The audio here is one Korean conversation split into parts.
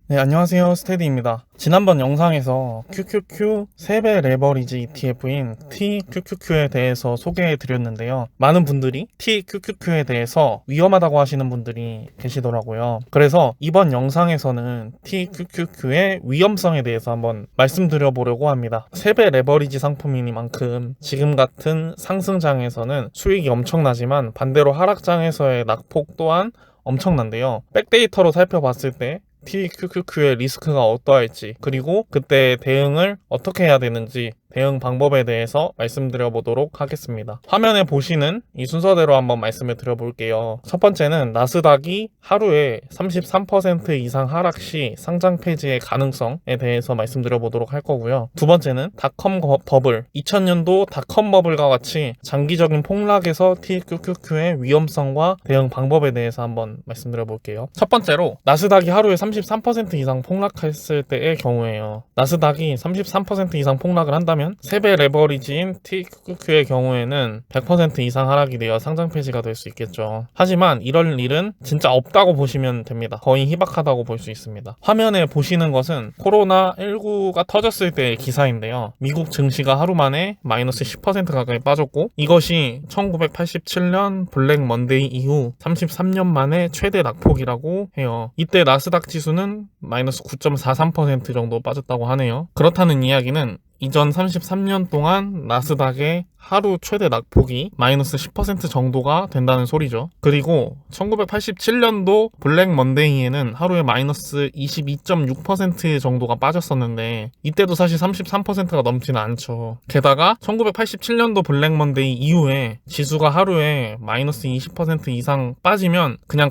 네, 안녕하세요. 스테디입니다. 지난번 영상에서 QQQ 3배 레버리지 ETF인 TQQQ에 대해서 소개해 드렸는데요. 많은 분들이 TQQQ에 대해서 위험하다고 하시는 분들이 계시더라고요. 그래서 이번 영상에서는 TQQQ의 위험성에 대해서 한번 말씀드려 보려고 합니다. 3배 레버리지 상품이니만큼 지금 같은 상승장에서는 수익이 엄청나지만 반대로 하락장에서의 낙폭 또한 엄청난데요. 백데이터로 살펴봤을 때 TQQQ의 리스크가 어떠할지, 그리고 그때 대응을 어떻게 해야 되는지 대응 방법에 대해서 말씀드려 보도록 하겠습니다. 화면에 보시는 이 순서대로 한번 말씀을 드려볼게요. 첫 번째는 나스닥이 하루에 33% 이상 하락 시 상장 폐지의 가능성에 대해서 말씀드려 보도록 할 거고요. 두 번째는 닷컴 버블, 2000년도 닷컴 버블과 같이 장기적인 폭락에서 TQQQ의 위험성과 대응 방법에 대해서 한번 말씀드려 볼게요. 첫 번째로 나스닥이 하루에 33% 이상 폭락했을 때의 경우에요. 나스닥이 33% 이상 폭락을 한다면 3배 레버리지인 TQQ의 경우에는 100% 이상 하락이 되어 상장 폐지가 될 수 있겠죠. 하지만 이럴 일은 진짜 없다고 보시면 됩니다. 거의 희박하다고 볼 수 있습니다. 화면에 보시는 것은 코로나19가 터졌을 때의 기사인데요. 미국 증시가 하루 만에 마이너스 10% 가까이 빠졌고, 이것이 1987년 블랙 먼데이 이후 33년 만에 최대 낙폭이라고 해요. 이때 나스닥 지수는 마이너스 9.43% 정도 빠졌다고 하네요. 그렇다는 이야기는 이전 33년 동안 나스닥의 하루 최대 낙폭이 마이너스 10% 정도가 된다는 소리죠. 그리고 1987년도 블랙 먼데이에는 하루에 마이너스 22.6% 정도가 빠졌었는데 이때도 사실 33%가 넘지는 않죠. 게다가 1987년도 블랙 먼데이 이후에 지수가 하루에 마이너스 20% 이상 빠지면 그냥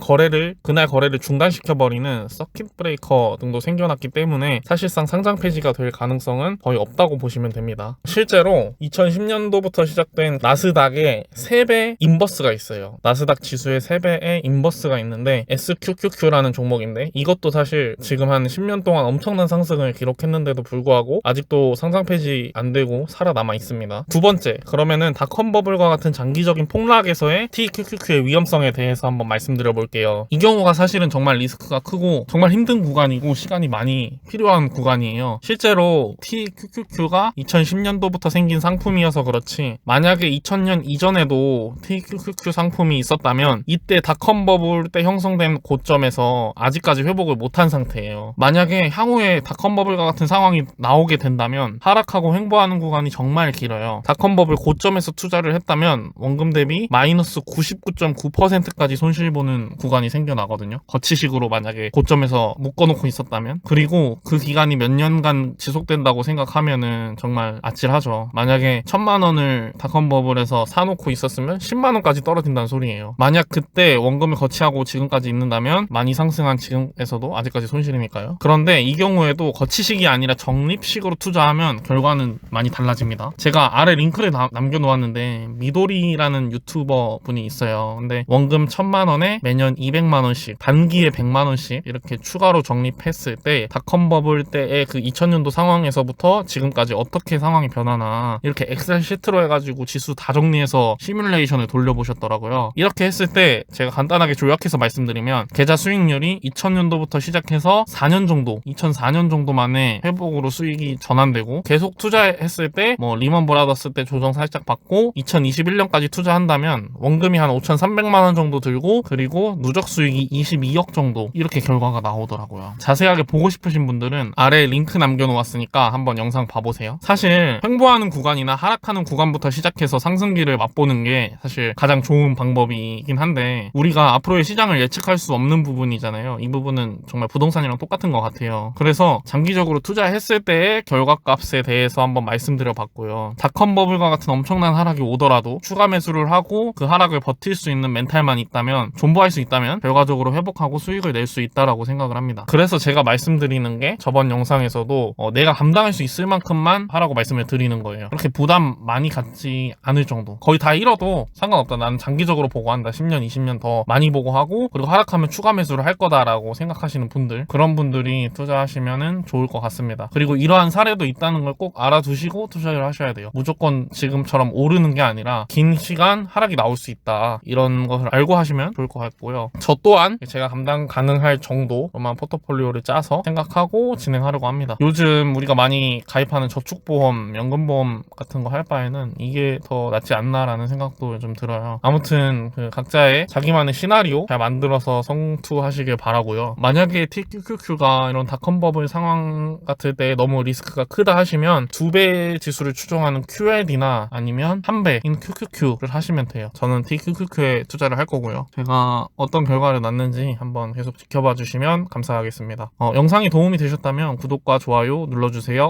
그날 거래를 중단시켜버리는 서킷 브레이커 등도 생겨났기 때문에 사실상 상장 폐지가 될 가능성은 거의 없다고 보시면 됩니다. 실제로 2010년도부터 시작된 나스닥의 3배 인버스가 있어요. 나스닥 지수의 3배의 인버스가 있는데 SQQQ라는 종목인데, 이것도 사실 지금 한 10년 동안 엄청난 상승을 기록했는데도 불구하고 아직도 상장 폐지 안 되고 살아남아 있습니다. 두 번째, 그러면은 닷컴 버블과 같은 장기적인 폭락에서의 TQQQ의 위험성에 대해서 한번 말씀드려 볼게요. 이 경우가 사실은 정말 리스크가 크고 정말 힘든 구간이고 시간이 많이 필요한 구간이에요. 실제로 TQQQ가 2010년도부터 생긴 상품이어서 그렇지, 만약에 2000년 이전에도 TQQQ 상품이 있었다면 이때 닷컴 버블 때 형성된 고점에서 아직까지 회복을 못한 상태예요. 만약에 향후에 닷컴 버블과 같은 상황이 나오게 된다면 하락하고 횡보하는 구간이 정말 길어요. 닷컴 버블 고점에서 투자를 했다면 원금 대비 마이너스 99.9%까지 손실보는 구간이 생겨나거든요. 거치식으로 만약에 고점에서 묶어놓고 있었다면. 그리고 그 기간이 몇 년간 지속된다고 생각하면은 정말 아찔하죠. 만약에 1000만 원을 닷컴 버블에서 사놓고 있었으면 10만 원까지 떨어진다는 소리예요. 만약 그때 원금을 거치하고 지금까지 있는다면 많이 상승한 지금에서도 아직까지 손실이니까요. 그런데 이 경우에도 거치식이 아니라 적립식으로 투자하면 결과는 많이 달라집니다. 제가 아래 링크를 남겨놓았는데 미도리라는 유튜버 분이 있어요. 근데 원금 1000만 원에 매년 200만 원씩 단기에 100만 원씩 이렇게 추가로 적립했을 때 닷컴 버블 때의 그 2000년도 상황에서부터 지금까지 어떻게 상황이 변하나 이렇게 엑셀 시트로 해가지고 지수 다 정리해서 시뮬레이션을 돌려보셨더라고요. 이렇게 했을 때 제가 간단하게 조약해서 말씀드리면 계좌 수익률이 2000년도부터 시작해서 4년 정도, 2004년 정도 만에 회복으로 수익이 전환되고, 계속 투자했을 때 뭐 리먼 브라더스 때 조정 살짝 받고 2021년까지 투자한다면 원금이 한 5,300만 원 정도 들고, 그리고 누적 수익이 22억 정도, 이렇게 결과가 나오더라고요. 자세하게 보고 싶으신 분들은 아래 링크 남겨놓았으니까 한번 영상 봐보세요. 사실 횡보하는 구간이나 하락하는 구간부터 시작해서 상승기를 맛보는 게 사실 가장 좋은 방법이긴 한데, 우리가 앞으로의 시장을 예측할 수 없는 부분이잖아요. 이 부분은 정말 부동산이랑 똑같은 것 같아요. 그래서 장기적으로 투자했을 때의 결과값에 대해서 한번 말씀드려 봤고요. 닷컴 버블과 같은 엄청난 하락이 오더라도 추가 매수를 하고 그 하락을 버틸 수 있는 멘탈만 있다면, 존버할 수 있다면 결과적으로 회복하고 수익을 낼 수 있다라고 생각을 합니다. 그래서 제가 말씀드리는 게 저번 영상에서도 내가 감당할 수 있을 만큼만 하라고 말씀을 드리는 거예요. 그렇게 부담 많이 갖지 않을 정도. 거의 다 잃어도 상관없다. 나는 장기적으로 보고 한다. 10년, 20년 더 많이 보고 하고, 그리고 하락하면 추가 매수를 할 거다라고 생각하시는 분들, 그런 분들이 투자하시면은 좋을 것 같습니다. 그리고 이러한 사례도 있다는 걸 꼭 알아두시고 투자를 하셔야 돼요. 무조건 지금처럼 오르는 게 아니라 긴 시간 하락이 나올 수 있다. 이런 것을 알고 하시면 좋을 것 같고요. 저 또한 제가 감당 가능할 정도로만 포트폴리오를 짜서 생각하고 진행하려고 합니다. 요즘 우리가 많이 가입하는 저축보험, 연금보험 같은 거 할 바에는 이게 더 낫지 않나라는 생각도 좀 들어요. 아무튼 그 각자의 자기만의 시나리오 잘 만들어서 성투하시길 바라고요. 만약에 TQQQ가 이런 닷컴 버블 상황 같을 때 너무 리스크가 크다 하시면 2배 지수를 추종하는 QL이나 아니면 1배인 QQQ를 하시면 돼요. 저는 TQQQ에 투자를 할 거고요. 제가 어떤 결과를 낳는지 한번 계속 지켜봐 주시면 감사하겠습니다. 영상이 도움이 되셨다면 구독과 좋아요 눌러주세요.